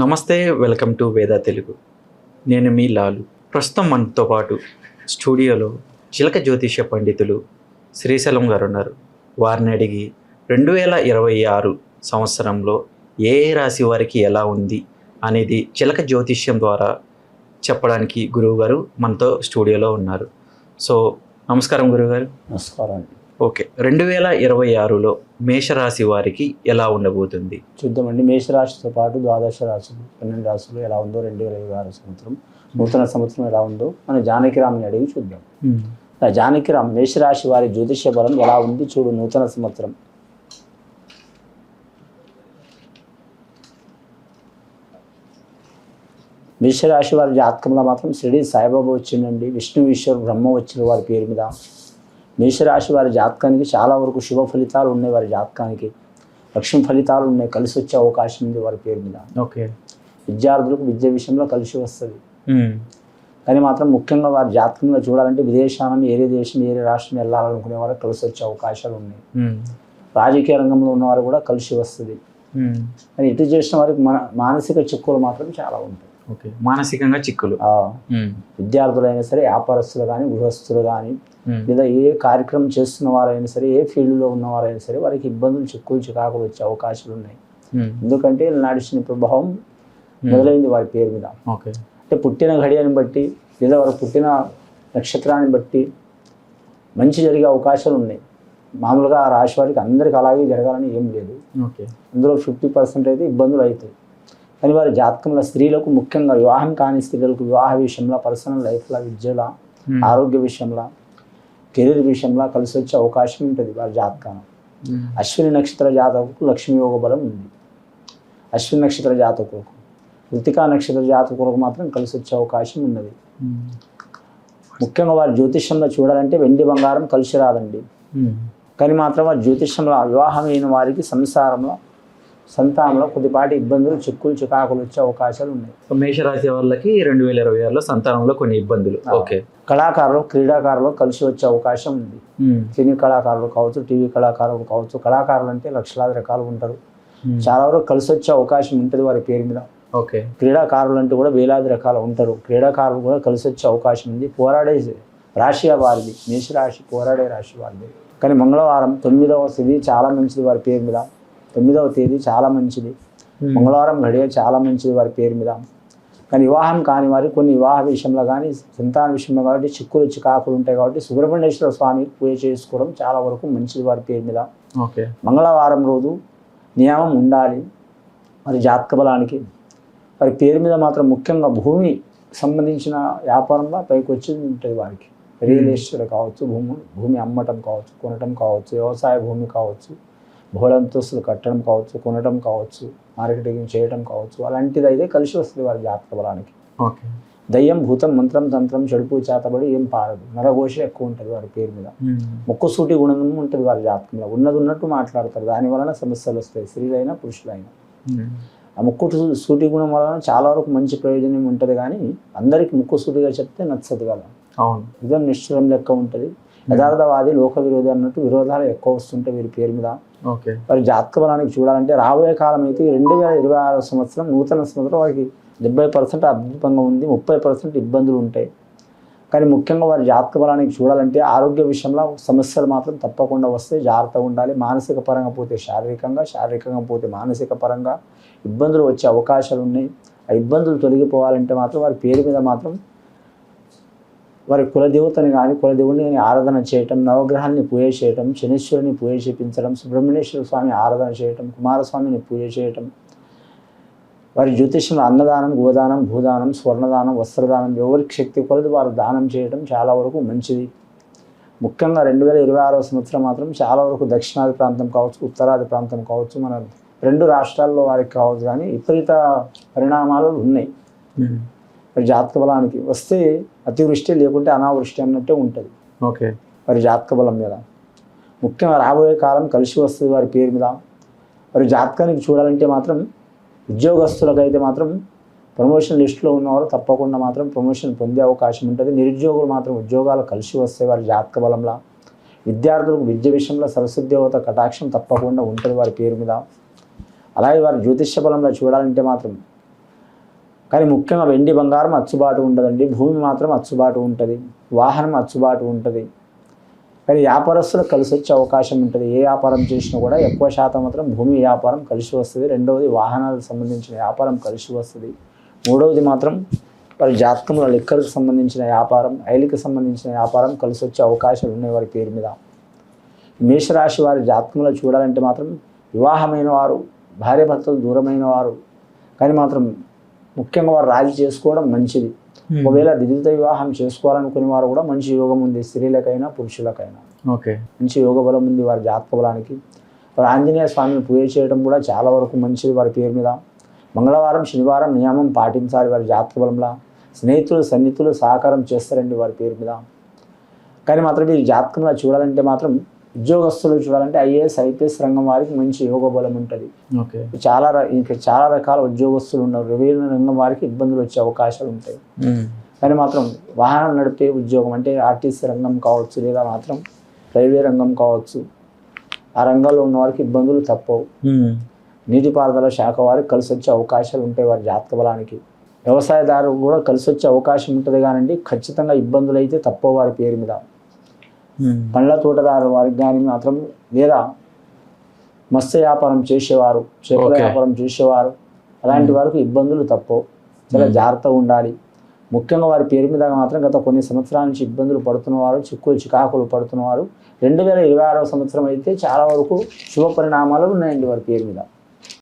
నమస్తే, welcome to వేద తెలుగు. నేను మీ లాలు. ప్రస్తుతం మనతో పాటు స్టూడియోలో చిలక జ్యోతిష్య పండితులు శ్రీశైలం గారు ఉన్నారు. వారిని అడిగి 2026 సంవత్సరంలో ఏ ఏ రాశి వారికి ఎలా ఉంది అనేది చిలక జ్యోతిష్యం ద్వారా చెప్పడానికి గురువుగారు మనతో స్టూడియోలో ఉన్నారు. సో నమస్కారం గురువుగారు. నమస్కారం అండి. ఓకే, 2026లో మేషరాశి వారికి ఎలా ఉండబోతుంది చూద్దామండి. మేషరాశితో పాటు ద్వాదశ రాశులు 12 రాశులు ఎలా ఉందో 2026 సంవత్సరం నూతన సంవత్సరం ఎలా ఉందో మన జానకిరామ్ని అడిగి చూద్దాం. జానకిరామ్, మేషరాశి వారి జ్యోతిష్య బలం ఎలా ఉంది చూడు నూతన సంవత్సరం. మేషరాశి వారి జాతకంలో మాత్రం షిరిడి సాయిబాబా వచ్చిందండి. విష్ణు ఈశ్వరు బ్రహ్మ వచ్చిన వారి పేరు మీద. మేషరాశి వారి జాతకానికి చాలా వరకు శుభ ఫలితాలు ఉన్నాయి. వారి జాతకానికి లక్ష్మి ఫలితాలు ఉన్నాయి. కలిసి వచ్చే అవకాశం ఉంది వారి పేరు మీద. ఓకే, విద్యార్థులకు విద్య విషయంలో కలిసి వస్తుంది. కానీ మాత్రం ముఖ్యంగా వారి జాతకంలో చూడాలంటే విదేశాలను ఏరే దేశం ఏరే రాష్ట్రం వెళ్ళాలనుకునే వారికి కలిసి వచ్చే అవకాశాలు ఉన్నాయి. రాజకీయ రంగంలో ఉన్నవారు కూడా కలిసి వస్తుంది. కానీ ఇటు చేసిన వారికి మానసిక చిక్కులు మాత్రం చాలా ఉంటాయి. ఓకే, మానసికంగా చిక్కులు. విద్యార్థులైనా సరే, వ్యాపారస్తులు కానీ, గృహస్థులు కానీ, లేదా ఏ కార్యక్రమం చేస్తున్న వారైనా సరే, ఏ ఫీల్డ్లో ఉన్నవారైనా సరే వారికి ఇబ్బందులు, చిక్కులు, చికాకులు వచ్చే అవకాశాలు ఉన్నాయి. ఎందుకంటే నడిచిన ప్రభావం మొదలైంది వారి పేరు మీద. ఓకే, అంటే పుట్టిన ఘడియని బట్టి లేదా వారు పుట్టిన నక్షత్రాన్ని బట్టి మంచి జరిగే అవకాశాలు ఉన్నాయి. మామూలుగా ఆ రాశి వారికి అందరికి అలాగే జరగాలని ఏం లేదు. ఓకే, అందులో 50% అయితే ఇబ్బందులు అవుతాయి. కానీ వారి జాతకంలో స్త్రీలకు, ముఖ్యంగా వివాహం కాని స్త్రీలకు వివాహ విషయంలో, పర్సనల్ లైఫ్లో, విద్యలో, ఆరోగ్య విషయంలో, కెరీర్ విషయంలో కలిసి వచ్చే అవకాశం ఉంటుంది వారి జాతకాన్ని. అశ్విని నక్షత్ర జాతకులకు లక్ష్మీ యోగ బలం ఉంది. అశ్విని నక్షత్ర జాతకులకు, కృతికా నక్షత్ర జాతకులకు మాత్రం కలిసి వచ్చే అవకాశం ఉన్నది. ముఖ్యంగా వారి జ్యోతిష్యంలో చూడాలంటే వెండి బంగారం కలిసి రాదండి. కానీ మాత్రం వారి జ్యోతిష్యంలో వివాహమైన వారికి సంసారంలో, సంతానంలో కొద్దిపాటి ఇబ్బందులు, చిక్కులు, చికాకులు వచ్చే అవకాశాలు ఉన్నాయి. మేషరాశి వాళ్ళకి 2026లో సంతానంలో కొన్ని ఇబ్బందులు. ఓకే, కళాకారులు, క్రీడాకారులు కలిసి వచ్చే అవకాశం ఉంది. సినీ కళాకారులు కావచ్చు, టీవీ కళాకారులు కావచ్చు. కళాకారులు అంటే లక్షలాది రకాలు ఉంటారు. చాలా వరకు కలిసి వచ్చే అవకాశం ఉంటుంది వారి పేరు మీద. ఓకే, క్రీడాకారులు అంటే కూడా వేలాది రకాలు ఉంటారు. క్రీడాకారులు కూడా కలిసి వచ్చే అవకాశం ఉంది. పోరాడే రాశి వారిది మేషరాశి, పోరాడే రాశి వారిది. కానీ మంగళవారం 9వ తేదీ చాలా మంచిది వారి పేరు మీద. 9వ తేదీ చాలా మంచిది. మంగళవారం గడియ చాలా మంచిది వారి పేరు మీద. కానీ వివాహం కాని వారికి కొన్ని వివాహ విషయంలో కానీ, సంతాన విషయంలో కాబట్టి చిక్కులు, చికాకులు ఉంటాయి. కాబట్టి సుబ్రహ్మణ్యేశ్వర స్వామి పూజ చేసుకోవడం చాలా వరకు మంచిది వారి పేరు మీద. ఓకే, మంగళవారం రోజు నియమం ఉండాలి మరి జాతక బలానికి. వారి పేరు మీద మాత్రం ముఖ్యంగా భూమి సంబంధించిన వ్యాపారంలో పైకి వచ్చేది ఉంటుంది వారికి. రియల్ ఎస్టేట్ కావచ్చు, భూమి అమ్మటం కావచ్చు, కొనటం కావచ్చు, వ్యవసాయ భూమి కావచ్చు, బహుళంతస్తులు కట్టడం కావచ్చు, కొనటం కావచ్చు, మార్కెటింగ్ చేయడం కావచ్చు. అలాంటిది అయితే కలిసి వస్తుంది వారి జాతక బలానికి. ఓకే, దయ్యం, భూతం, మంత్రం, తంత్రం, చెడుపు, చేతబడి ఏం పారదు. నరఘోష ఎక్కువ ఉంటుంది వారి పేరు మీద. ముక్కుసూటి గుణం ఉంటుంది వారి జాతకంలో. ఉన్నది ఉన్నట్టు మాట్లాడతారు. దాని వలన సమస్యలు వస్తాయి, స్త్రీలైనా పురుషులైనా. ఆ ముక్కు సూటి గుణం వలన చాలా వరకు మంచి ప్రయోజనం ఉంటుంది. కానీ అందరికి ముక్కు సూటిగా చెప్తే నచ్చదు కదా. అవును, ఇదం నిశ్చలం లెక్క ఉంటుంది. యథార్థవాది, లోక విరోధి అన్నట్టు విరోధాలు ఎక్కువ వస్తుంటాయి వీరి పేరు మీద. ఓకే, వారి జాతక బలానికి చూడాలంటే రాబోయే కాలం అయితే 2026 సంవత్సరం నూతన సంవత్సరం వారికి 70% అద్భుతంగా ఉంది. 30% ఇబ్బందులు ఉంటాయి. కానీ ముఖ్యంగా వారి జాతక బలానికి చూడాలంటే ఆరోగ్య విషయంలో సమస్యలు మాత్రం తప్పకుండా వస్తే జాగ్రత్తగా ఉండాలి. మానసిక పరంగా పోతే శారీరకంగా, శారీరకంగా పోతే మానసిక పరంగా ఇబ్బందులు వచ్చే అవకాశాలు ఉన్నాయి. ఆ ఇబ్బందులు తొలగిపోవాలంటే మాత్రం వారి పేరు మీద మాత్రం వారి కులదేవతని కానీ, కులదేవుని కానీ ఆరాధన చేయటం, నవగ్రహాన్ని పూజ చేయటం, శనీశ్వరుని పూజ చేయించడం, సుబ్రహ్మణ్యేశ్వర స్వామి ఆరాధన చేయటం, కుమారస్వామిని పూజ చేయటం. వారి జ్యోతిష్యంలో అన్నదానం, గోదానం, భూదానం, స్వర్ణదానం, వస్త్రదానం, ఎవరికి శక్తి కొలది వారు దానం చేయడం చాలా వరకు మంచిది. ముఖ్యంగా 2026 సంవత్సరం మాత్రం చాలా వరకు దక్షిణాది ప్రాంతం కావచ్చు, ఉత్తరాది ప్రాంతం కావచ్చు, మన 2 రాష్ట్రాల్లో వారికి కావచ్చు. కానీ విపరీత పరిణామాలు ఉన్నాయి. మరి జాతక బలానికి వస్తే అతివృష్టి, లేకుంటే అనావృష్టి అన్నట్టే ఉంటుంది. ఓకే, వారి జాతక బలం మీద ముఖ్యంగా రాబోయే కాలం కలిసి వస్తుంది వారి పేరు మీద. వారి జాతకానికి చూడాలంటే మాత్రం ఉద్యోగస్తులకైతే మాత్రం ప్రమోషన్ లిస్టులో ఉన్నవారు తప్పకుండా మాత్రం ప్రమోషన్ పొందే అవకాశం ఉంటుంది. నిరుద్యోగులు మాత్రం ఉద్యోగాలు కలిసి వస్తాయి వారి జాతక బలంలో. విద్యార్థులకు విద్య విషయంలో సరస్వతి దేవత కటాక్షం తప్పకుండా ఉంటుంది వారి పేరు మీద. అలాగే వారి జ్యోతిష్య బలంలో చూడాలంటే మాత్రం కానీ ముఖ్యంగా వెండి బంగారం అచ్చుబాటు ఉండదండి. భూమి మాత్రం అచ్చుబాటు ఉంటుంది, వాహనం అచ్చుబాటు ఉంటుంది. కానీ వ్యాపారస్తులకు కలిసి వచ్చే అవకాశం ఉంటుంది. ఏ వ్యాపారం చేసినా కూడా ఎక్కువ శాతం మాత్రం భూమి వ్యాపారం కలిసి వస్తుంది. రెండవది వాహనాలకు సంబంధించిన వ్యాపారం కలిసి వస్తుంది. మూడవది మాత్రం వారి జాతకంలో లిక్కర్కి సంబంధించిన వ్యాపారం, ఆయిల్కి సంబంధించిన వ్యాపారం కలిసి వచ్చే అవకాశాలు ఉన్నాయి వారి పేరు మీద. మేషరాశి వారి జాతకంలో చూడాలంటే మాత్రం వివాహమైన వారు, భార్యాభర్తలు దూరమైన వారు, కానీ మాత్రం ముఖ్యంగా వారు రాజీ చేసుకోవడం మంచిది. ఒకవేళ ద్వితీయ వివాహం చేసుకోవాలనుకునే వారు కూడా మంచి యోగం ఉంది, స్త్రీలకైనా పురుషులకైనా ఓకే, మంచి యోగ బలం ఉంది వారి జాతక బలానికి. వారు ఆంజనేయ స్వామిని పూజ చేయడం కూడా చాలా వరకు మంచిది వారి పేరు మీద. మంగళవారం శనివారం నియమం పాటించాలి వారి జాతక బలంలో. స్నేహితులు సన్నిహితులు సహకారం చేస్తారండి వారి పేరు మీద. కానీ మాత్రం ఈ జాతకంలో చూడాలంటే మాత్రం ఉద్యోగస్తులు చూడాలంటే ఐఏఎస్ ఐపీఎస్ రంగం వారికి మంచి యోగ బలం ఉంటుంది. ఓకే, ఇంకా చాలా రకాల ఉద్యోగస్తులు ఉన్నారు. రెవెన్యూ రంగం వారికి ఇబ్బందులు వచ్చే అవకాశాలు ఉంటాయి. కానీ మాత్రం వాహనం నడిపే ఉద్యోగం అంటే ఆర్టీసీ రంగం కావచ్చు, లేదా మాత్రం రైల్వే రంగం కావచ్చు, ఆ రంగాల్లో ఉన్న వారికి ఇబ్బందులు తప్పవు. నీటిపారుదల శాఖ వారికి కలిసి వచ్చే అవకాశాలు ఉంటాయి వారి జాతక బలానికి. వ్యవసాయదారు కూడా కలిసి వచ్చే అవకాశం ఉంటుంది, కానీ ఖచ్చితంగా ఇబ్బందులు అయితే తప్పవు వారి పేరు మీద. పండ్ల తోటదారు వారికి కానీ మాత్రం, లేదా మత్స్య వ్యాపారం చేసేవారు, చేపల వ్యాపారం చేసేవారు, అలాంటి వారికి ఇబ్బందులు తప్పవు. చాలా జాగ్రత్తగా ఉండాలి. ముఖ్యంగా వారి పేరు మీద మాత్రం గత కొన్ని సంవత్సరాల నుంచి ఇబ్బందులు పడుతున్నవారు, చికాకులు పడుతున్నవారు 2026 సంవత్సరం అయితే చాలా వరకు శుభ పరిణామాలు ఉన్నాయండి వారి పేరు మీద.